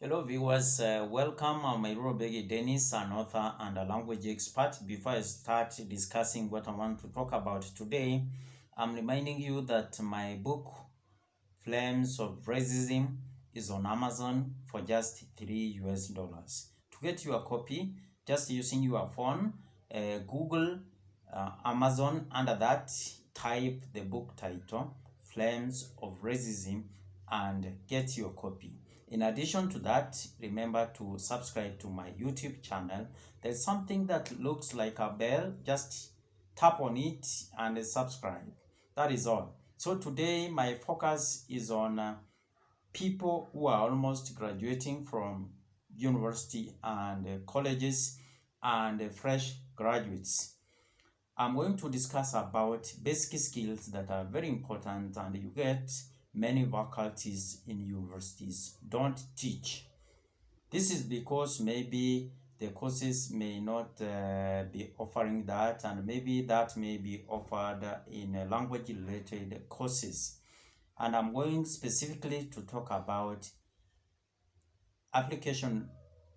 Hello viewers, welcome. I'm Irobegi Dennis, an author and a language expert. Before I start discussing what I want to talk about today, I'm reminding you that my book, Flames of Racism, is on Amazon for just $3. To get your copy, just using your phone, Google Amazon, under that, type the book title, Flames of Racism, and get your copy. In addition to that, remember to subscribe to my YouTube channel. There's something that looks like a bell. Just tap on it and subscribe. That is all. So today my focus is on people who are almost graduating from university and colleges and fresh graduates. I'm going to discuss about basic skills that are very important and you get many faculties in universities don't teach. This is because maybe the courses may not be offering that, and maybe that may be offered in language related courses. And I'm going specifically to talk about application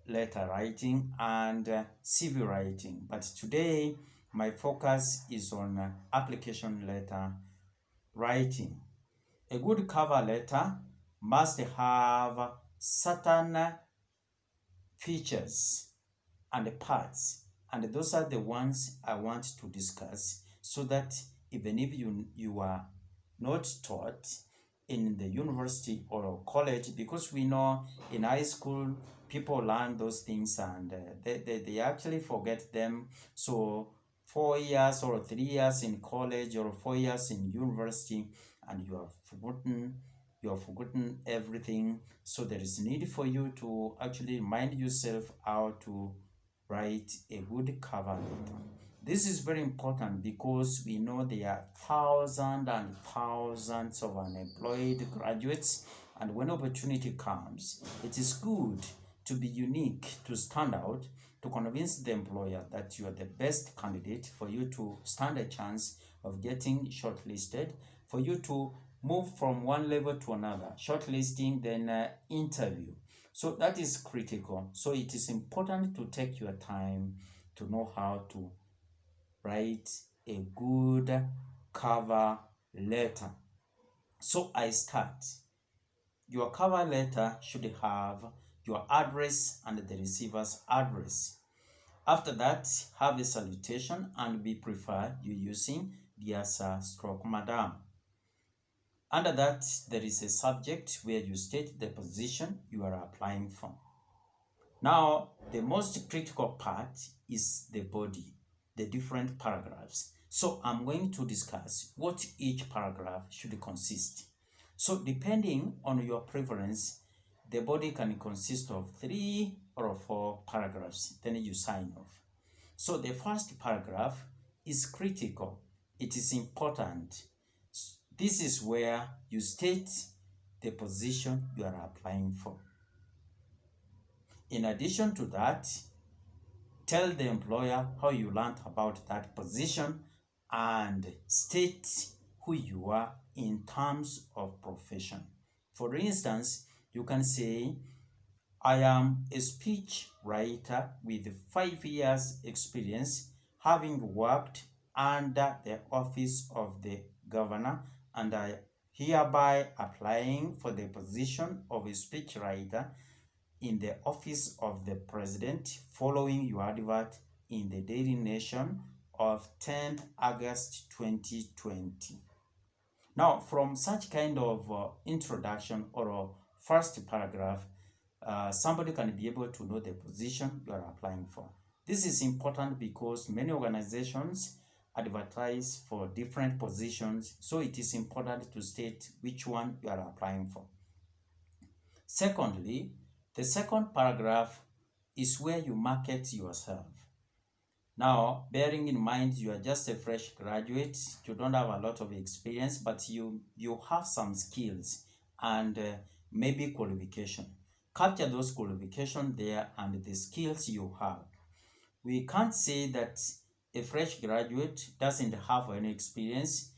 letter writing and CV writing. But today, my focus is on application letter writing. A good cover letter must have certain features and parts, and those are the ones I want to discuss, so that even if you are not taught in the university or college, because we know in high school people learn those things and they actually forget them. So 4 years or 3 years in college or 4 years in university, and you have forgotten everything. So there is need for you to actually remind yourself how to write a good cover letter. This is very important because we know there are thousands and thousands of unemployed graduates, and when opportunity comes, it is good to be unique, to stand out, to convince the employer that you are the best candidate for you to stand a chance of getting shortlisted, for you to move from one level to another, shortlisting, then interview. So that is critical. So it is important to take your time to know how to write a good cover letter. So I start. Your cover letter should have your address and the receiver's address. After that, have a salutation, and we prefer you using dear sir stroke madam. Under that, there is a subject where you state the position you are applying for. Now, the most critical part is the body, the different paragraphs. So I'm going to discuss what each paragraph should consist. So depending on your preference, the body can consist of 3 or 4 paragraphs, then you sign off. So the first paragraph is critical. It is important. This is where you state the position you are applying for. In addition to that, tell the employer how you learned about that position and state who you are in terms of profession. For instance, you can say, I am a speech writer with 5 years experience, having worked under the office of the governor, and I hereby applying for the position of a speech writer in the office of the president, following your advert in the Daily Nation of 10th August 2020. Now, from such kind of introduction or first paragraph, somebody can be able to know the position you are applying for. This is important because many organizations advertise for different positions, so it is important to state which one you are applying for. Secondly, the second paragraph is where you market yourself. Now, bearing in mind you are just a fresh graduate, you don't have a lot of experience, but you have some skills and maybe qualification. Capture those qualifications there and the skills you have. We can't say that a fresh graduate doesn't have any experience.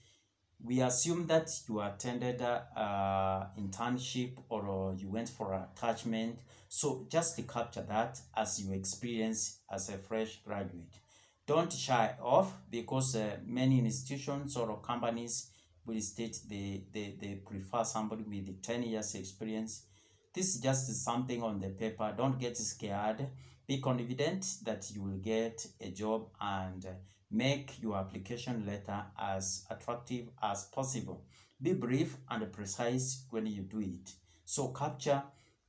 We assume that you attended a internship or you went for an attachment. So just capture that as your experience as a fresh graduate. Don't shy off, because many institutions or companies will state they prefer somebody with 10 years experience. This is just something on the paper. Don't get scared. Be confident that you will get a job, and make your application letter as attractive as possible. Be brief and precise when you do it. So capture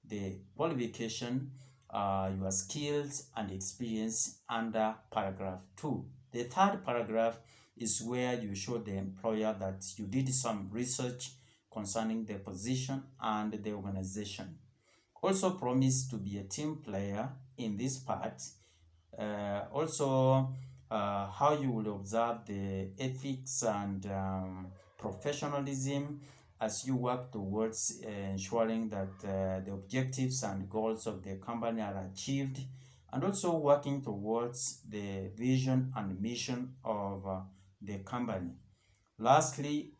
the qualification, your skills and experience under paragraph 2. The third paragraph is where you show the employer that you did some research concerning the position and the organization. Also promise to be a team player in this part. How you will observe the ethics and professionalism as you work towards ensuring that the objectives and goals of the company are achieved, and also working towards the vision and mission of the company. Lastly,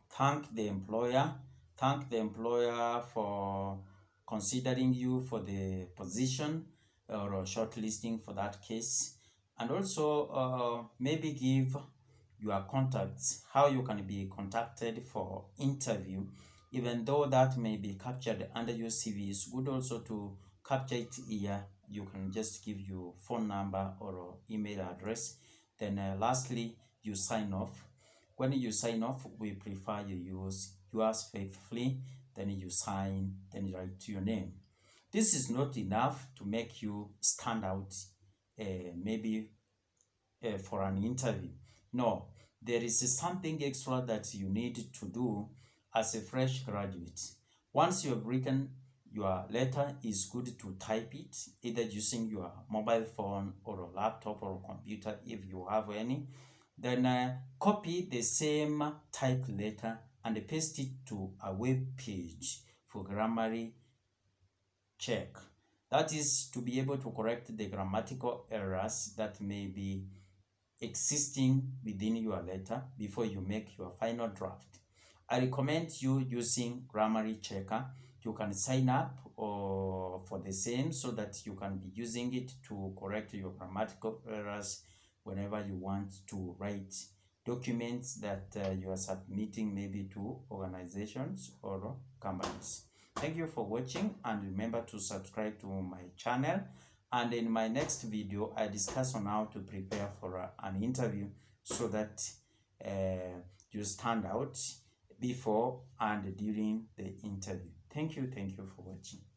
thank the employer. Thank the employer for considering you for the position or shortlisting for that case. And also maybe give your contacts, how you can be contacted for interview. Even though that may be captured under your CV, it's good also to capture it here. You can just give your phone number or email address. Then lastly, you sign off. When you sign off, we prefer you use yours faithfully. Then you sign, then you write your name. This is not enough to make you stand out, maybe for an interview. No, there is something extra that you need to do as a fresh graduate. Once you have written your letter, is good to type it either using your mobile phone or a laptop or a computer if you have any. Then copy the same typed letter and paste it to a web page for grammar check. That is to be able to correct the grammatical errors that may be existing within your letter before you make your final draft. I recommend you using Grammar Checker. You can sign up for the same so that you can be using it to correct your grammatical errors whenever you want to write documents that you are submitting maybe to organizations or companies. Thank you for watching, and remember to subscribe to my channel. And in my next video, I discuss on how to prepare for an interview so that you stand out before and during the interview. Thank you for watching.